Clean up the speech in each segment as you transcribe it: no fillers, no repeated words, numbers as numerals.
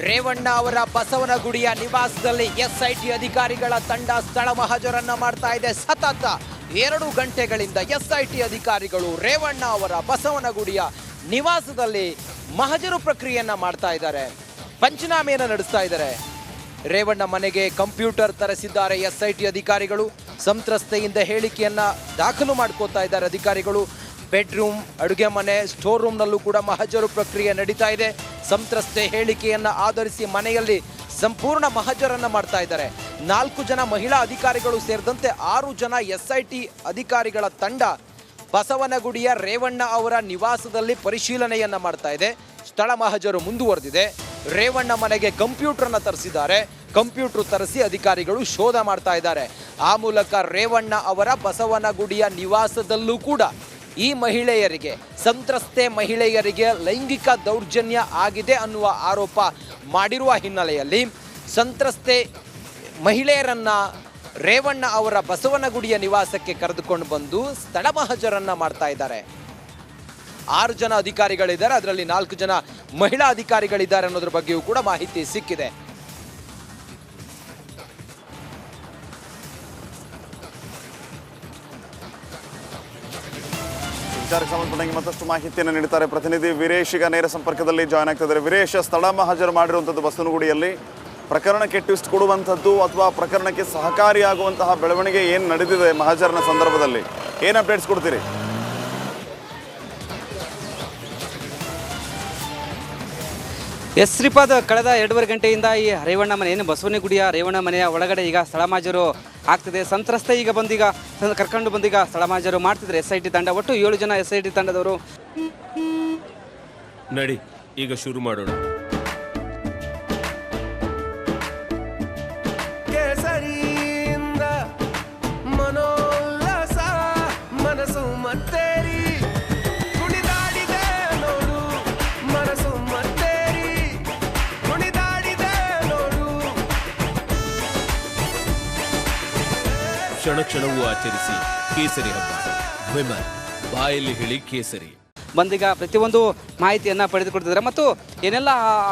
ರೇವಣ್ಣ ಅವರ ಬಸವನಗುಡಿಯ ನಿವಾಸದಲ್ಲಿ ಎಸ್ಐಟಿ ಅಧಿಕಾರಿಗಳ ತಂಡ ಸ್ಥಳ ಮಹಜರನ್ನ ಮಾಡ್ತಾ ಇದೆ. ಸತತ 2 ಗಂಟೆಗಳಿಂದ ಎಸ್ಐಟಿ ಅಧಿಕಾರಿಗಳು ರೇವಣ್ಣ ಅವರ ಬಸವನಗುಡಿಯ ನಿವಾಸದಲ್ಲಿ ಮಹಜರು ಪ್ರಕ್ರಿಯೆಯನ್ನ ಮಾಡ್ತಾ ಇದ್ದಾರೆ, ಪಂಚನಾಮೆಯನ್ನು ನಡೆಸ್ತಾ ಇದ್ದಾರೆ. ರೇವಣ್ಣ ಮನೆಗೆ ಕಂಪ್ಯೂಟರ್ ತರಿಸಿದ್ದಾರೆ ಎಸ್ಐಟಿ ಅಧಿಕಾರಿಗಳು. ಸಂತ್ರಸ್ತೆಯಿಂದ ಹೇಳಿಕೆಯನ್ನ ದಾಖಲು ಮಾಡ್ಕೋತಾ ಇದ್ದಾರೆ ಅಧಿಕಾರಿಗಳು. ಬೆಡ್ರೂಮ್, ಅಡುಗೆ ಮನೆ, ಸ್ಟೋರ್ ರೂಮ್ನಲ್ಲೂ ಕೂಡ ಮಹಜರು ಪ್ರಕ್ರಿಯೆ ನಡೀತಾ ಇದೆ. ಸಂತ್ರಸ್ತೆ ಹೇಳಿಕೆಯನ್ನು ಆಧರಿಸಿ ಮನೆಯಲ್ಲಿ ಸಂಪೂರ್ಣ ಮಹಜರನ್ನು ಮಾಡ್ತಾ ಇದ್ದಾರೆ. 4 ಜನ ಮಹಿಳಾ ಅಧಿಕಾರಿಗಳು ಸೇರಿದಂತೆ 6 ಜನ ಎಸ್ಐಟಿ ಅಧಿಕಾರಿಗಳ ತಂಡ ಬಸವನಗುಡಿಯ ರೇವಣ್ಣ ಅವರ ನಿವಾಸದಲ್ಲಿ ಪರಿಶೀಲನೆಯನ್ನ ಮಾಡ್ತಾ ಇದೆ. ಸ್ಥಳ ಮಹಜರು ಮುಂದುವರೆದಿದೆ. ರೇವಣ್ಣ ಮನೆಗೆ ಕಂಪ್ಯೂಟರ್ನ ತರಿಸಿದ್ದಾರೆ. ಕಂಪ್ಯೂಟರ್ ತರಿಸಿ ಅಧಿಕಾರಿಗಳು ಶೋಧ ಮಾಡ್ತಾ ಇದ್ದಾರೆ. ಆ ಮೂಲಕ ರೇವಣ್ಣ ಅವರ ಬಸವನಗುಡಿಯ ನಿವಾಸದಲ್ಲೂ ಕೂಡ ಈ ಮಹಿಳೆಯರಿಗೆ, ಸಂತ್ರಸ್ತೆ ಮಹಿಳೆಯರಿಗೆ ಲೈಂಗಿಕ ದೌರ್ಜನ್ಯ ಆಗಿದೆ ಅನ್ನುವ ಆರೋಪ ಮಾಡಿರುವ ಹಿನ್ನೆಲೆಯಲ್ಲಿ ಸಂತ್ರಸ್ತೆ ಮಹಿಳೆಯರನ್ನ ರೇವಣ್ಣ ಅವರ ಬಸವನಗುಡಿಯ ನಿವಾಸಕ್ಕೆ ಕರೆದುಕೊಂಡು ಬಂದು ಸ್ಥಳ ಮಹಜರನ್ನ ಮಾಡ್ತಾ ಇದ್ದಾರೆ. 6 ಜನ ಅಧಿಕಾರಿಗಳಿದ್ದಾರೆ, ಅದರಲ್ಲಿ 4 ಜನ ಮಹಿಳಾ ಅಧಿಕಾರಿಗಳಿದ್ದಾರೆ ಅನ್ನೋದ್ರ ಬಗ್ಗೆಯೂ ಕೂಡ ಮಾಹಿತಿ ಸಿಕ್ಕಿದೆ. ವಿಚಾರಕ್ಕೆ ಸಂಬಂಧಪಟ್ಟಂಗೆ ಮತ್ತಷ್ಟು ಮಾಹಿತಿಯನ್ನು ನೀಡುತ್ತಾರೆ ಪ್ರತಿನಿಧಿ ವೀರೇಶ್. ಈಗ ನೇರ ಸಂಪರ್ಕದಲ್ಲಿ ಜಾಯ್ನ್ ಆಗ್ತಿದ್ದಾರೆ. ವೀರೇಶ್, ಸ್ಥಳ ಮಹಜರು ಮಾಡಿರುವಂಥದ್ದು ಬಸವನಗುಡಿಯಲ್ಲಿ ಪ್ರಕರಣಕ್ಕೆ ಟ್ವಿಸ್ಟ್ ಕೊಡುವಂಥದ್ದು ಅಥವಾ ಪ್ರಕರಣಕ್ಕೆ ಸಹಕಾರಿಯಾಗುವಂತಹ ಬೆಳವಣಿಗೆ ಏನು ನಡೆದಿದೆ ಮಹಜರ್ನ ಸಂದರ್ಭದಲ್ಲಿ, ಏನು ಅಪ್ಡೇಟ್ಸ್ ಕೊಡ್ತೀರಿ? ಶ್ರೀಪಾದ್, ಕಳೆದ 2.5 ಗಂಟೆಯಿಂದ ಈ ರೇವಣ್ಣ ಮನೆ, ಏನು ಬಸವನಗುಡಿಯ ರೇವಣ್ಣ ಮನೆಯ ಒಳಗಡೆ ಈಗ ಸ್ಥಳ ಮಹಜರು ಆಗ್ತಿದೆ. ಸಂತ್ರಸ್ತೆ ಈಗ ಬಂದೀಗ ಕರ್ಕೊಂಡು ಬಂದೀಗ ಸ್ಥಳ ಮಹಜರು ಮಾಡ್ತಿದ್ದಾರೆ ಎಸ್ಐಟಿ ತಂಡ. ಒಟ್ಟು 7 ಜನ ಎಸ್ಐಟಿ ತಂಡದವರು. ನಡಿ, ಈಗ ಶುರು ಮಾಡೋಣ. ಮನೋಲ್ಲಾಸ ಮನಸ್ಸು ಮತ್ತೇರಿ ಕುಣಿದಾಡಿದೆ ನೋಡು, ಮನಸ್ಸು ಮತ್ತೇರಿ ಕುಣಿದಾಡಿದೆ ನೋಡು. ಕ್ಷಣ ಕ್ಷಣವೂ ಆಚರಿಸಿ ಕೇಸರಿ ಹಬ್ಬ. ವಿಮಲ್, ಬಾಯಲ್ಲಿ ಹೇಳಿ ಕೇಸರಿ. ಬಂದೀಗ ಪ್ರತಿಯೊಂದು ಮಾಹಿತಿಯನ್ನು ಪಡೆದುಕೊಡ್ತಿದ್ದಾರೆ ಮತ್ತು ಏನೆಲ್ಲ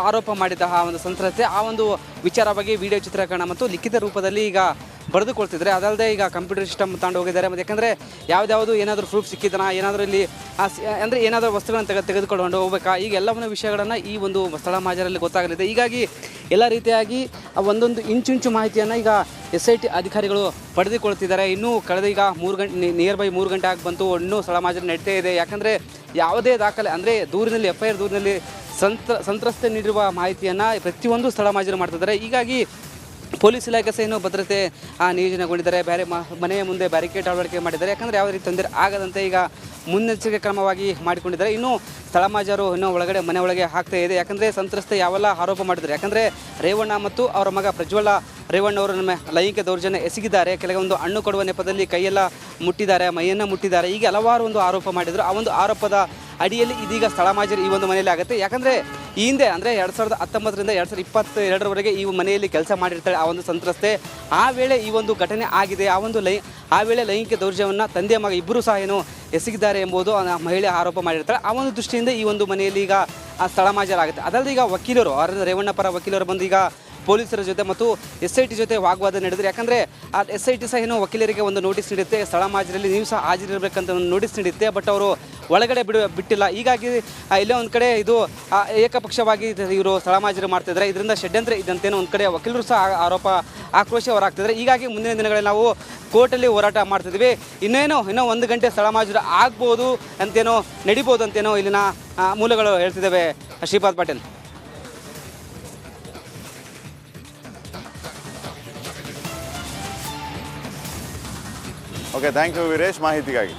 ಆರೋಪ ಮಾಡಿದ ಆ ಒಂದು ಸಂತ್ರಸ್ತೆ, ಆ ಒಂದು ವಿಚಾರ ಬಗ್ಗೆ ವಿಡಿಯೋ ಚಿತ್ರೀಕರಣ ಮತ್ತು ಲಿಖಿತ ರೂಪದಲ್ಲಿ ಈಗ ಬರೆದುಕೊಳ್ತಿದ್ದಾರೆ. ಅದಲ್ಲದೆ ಈಗ ಕಂಪ್ಯೂಟರ್ ಸಿಸ್ಟಮ್ ತಗೊಂಡು ಹೋಗಿದ್ದಾರೆ. ಮತ್ತು ಯಾಕಂದರೆ ಯಾವ್ದಾವುದು ಏನಾದರೂ ಪ್ರೂಫ್ ಸಿಕ್ಕಿದನಾ, ಏನಾದರೂ ಇಲ್ಲಿ ಅಂದರೆ ಏನಾದರೂ ವಸ್ತುಗಳನ್ನು ತೆಗೆದುಕೊಂಡು ಹೋಗ್ಬೇಕಾ, ಈಗ ಎಲ್ಲವನ್ನ ವಿಷಯಗಳನ್ನು ಈ ಒಂದು ಸ್ಥಳ ಮಹಜರಲ್ಲಿ ಗೊತ್ತಾಗಲಿದೆ. ಹೀಗಾಗಿ ಎಲ್ಲ ರೀತಿಯಾಗಿ ಒಂದೊಂದು ಇಂಚು ಮಾಹಿತಿಯನ್ನು ಈಗ ಎಸ್ಐಟಿ ಅಧಿಕಾರಿಗಳು ಪಡೆದುಕೊಳ್ತಿದ್ದಾರೆ. ಇನ್ನೂ ಕಳೆದ ಈಗ 3 ಗಂಟೆ, ನಿಯರ್ ಬೈ 3 ಗಂಟೆ ಆಗಿ ಬಂತು, ಇನ್ನೂ ಸ್ಥಳ ಮಹಜರು ನಡೀತಾ ಇದೆ. ಯಾಕಂದರೆ ಯಾವುದೇ ದಾಖಲೆ ಅಂದರೆ ದೂರಿನಲ್ಲಿ, FIR ದೂರಿನಲ್ಲಿ ಸಂತ್ರಸ್ತೆ ನೀಡಿರುವ ಮಾಹಿತಿಯನ್ನು ಪ್ರತಿಯೊಂದು ಸ್ಥಳ ಮಹಜರು ಮಾಡ್ತಿದ್ದಾರೆ. ಹೀಗಾಗಿ ಪೊಲೀಸ್ ಇಲಾಖೆ ಸಹ ಇನ್ನೂ ಭದ್ರತೆ ನಿಯೋಜನೆಗೊಂಡಿದ್ದಾರೆ. ಮನೆಯ ಮುಂದೆ ಬ್ಯಾರಿಕೇಡ್ ಅಳವಡಿಕೆ ಮಾಡಿದ್ದಾರೆ. ಯಾಕಂದರೆ ಯಾವುದೇ ರೀತಿ ತೊಂದರೆ ಆಗದಂತೆ ಈಗ ಮುನ್ನೆಚ್ಚರಿಕೆ ಕ್ರಮವಾಗಿ ಮಾಡಿಕೊಂಡಿದ್ದಾರೆ. ಇನ್ನೂ ಸ್ಥಳ ಮಹಜರು ಇನ್ನೂ ಮನೆ ಒಳಗೆ ಆಗ್ತಾ ಇದೆ. ಯಾಕಂದರೆ ಸಂತ್ರಸ್ತೆ ಯಾವೆಲ್ಲ ಆರೋಪ ಮಾಡಿದ್ದಾರೆ, ಯಾಕಂದರೆ ರೇವಣ್ಣ ಮತ್ತು ಅವರ ಮಗ ಪ್ರಜ್ವಲ ರೇವಣ್ಣ ಅವರು ನಮ್ಮ ಲೈಂಗಿಕ ದೌರ್ಜನ್ಯ ಎಸಗಿದ್ದಾರೆ, ಕೆಲವೊಂದು ಹಣ್ಣು ಕೊಡುವ ನೆಪದಲ್ಲಿ ಕೈಯೆಲ್ಲ ಮುಟ್ಟಿದ್ದಾರೆ, ಮೈಯನ್ನು ಮುಟ್ಟಿದ್ದಾರೆ, ಹೀಗೆ ಹಲವಾರು ಒಂದು ಆರೋಪ ಮಾಡಿದರು. ಆ ಒಂದು ಆರೋಪದ ಅಡಿಯಲ್ಲಿ ಇದೀಗ ಸ್ಥಳ ಮಹಜರು ಈ ಒಂದು ಮನೆಯಲ್ಲಿ ಆಗುತ್ತೆ. ಯಾಕಂದರೆ ಈ ಹಿಂದೆ ಅಂದರೆ 2019ರಿಂದ 2022ರವರೆಗೆ ಈ ಮನೆಯಲ್ಲಿ ಕೆಲಸ ಮಾಡಿರ್ತಾಳೆ ಆ ಒಂದು ಸಂತ್ರಸ್ತೆ. ಆ ವೇಳೆ ಈ ಒಂದು ಘಟನೆ ಆಗಿದೆ. ಆ ವೇಳೆ ಲೈಂಗಿಕ ದೌರ್ಜನ್ಯವನ್ನು ತಂದೆ ಮಗ ಇಬ್ಬರೂ ಸಹ ಏನು ಎಸಗಿದ್ದಾರೆ ಎಂಬುದು ಮಹಿಳೆ ಆರೋಪ ಮಾಡಿರ್ತಾಳೆ. ಆ ಒಂದು ದೃಷ್ಟಿಯಿಂದ ಈ ಒಂದು ಮನೆಯಲ್ಲಿ ಈಗ ಆ ಸ್ಥಳ ಮಹಜರಾಗುತ್ತೆ. ಅದಲ್ಲದೆ ಈಗ ವಕೀಲರು, ರೇವಣ್ಣ ಪರ ವಕೀಲರು ಬಂದು ಈಗ ಪೊಲೀಸರ ಜೊತೆ ಮತ್ತು SIT ಜೊತೆ ವಾಗ್ವಾದ ನಡೆದರೆ. ಯಾಕಂದರೆ ಆ SIT ಸಹ ಏನು ವಕೀಲರಿಗೆ ಒಂದು ನೋಟಿಸ್ ನೀಡುತ್ತೆ, ಸ್ಥಳ ಮಹಜರಲ್ಲಿ ನೀವು ಸಹ ಹಾಜರಿರಬೇಕಂತ ಒಂದು ನೋಟಿಸ್ ನೀಡುತ್ತೆ. ಬಟ್ ಅವರು ಒಳಗಡೆ ಬಿಟ್ಟಿಲ್ಲ. ಹೀಗಾಗಿ ಇಲ್ಲೇ ಒಂದು ಕಡೆ ಇದು ಏಕಪಕ್ಷವಾಗಿ ಇವರು ಸ್ಥಳ ಮಹಜರು ಮಾಡ್ತಿದ್ದಾರೆ. ಇದರಿಂದ ಷಡ್ಯಂತ್ರ ಇದ್ದಂತೇನೋ ಒಂದು ಕಡೆ ವಕೀಲರು ಸಹ ಆಕ್ರೋಶ ಹೊರಹಾಕ್ತಿದ್ದಾರೆ. ಹೀಗಾಗಿ ಮುಂದಿನ ದಿನಗಳಲ್ಲಿ ನಾವು ಕೋರ್ಟಲ್ಲಿ ಹೋರಾಟ ಮಾಡ್ತಿದ್ವಿ. ಇನ್ನೂ 1 ಗಂಟೆ ಸ್ಥಳ ಮಹಜರು ಆಗ್ಬೋದು ಅಂತೇನೋ, ನಡಿಬೋದು ಅಂತೇನೋ ಇಲ್ಲಿನ ಮೂಲಗಳು ಹೇಳ್ತಿದ್ದೇವೆ. Shripad Patil. Okay, thank you Veeresh ಮಾಹಿತಿಗಾಗಿ.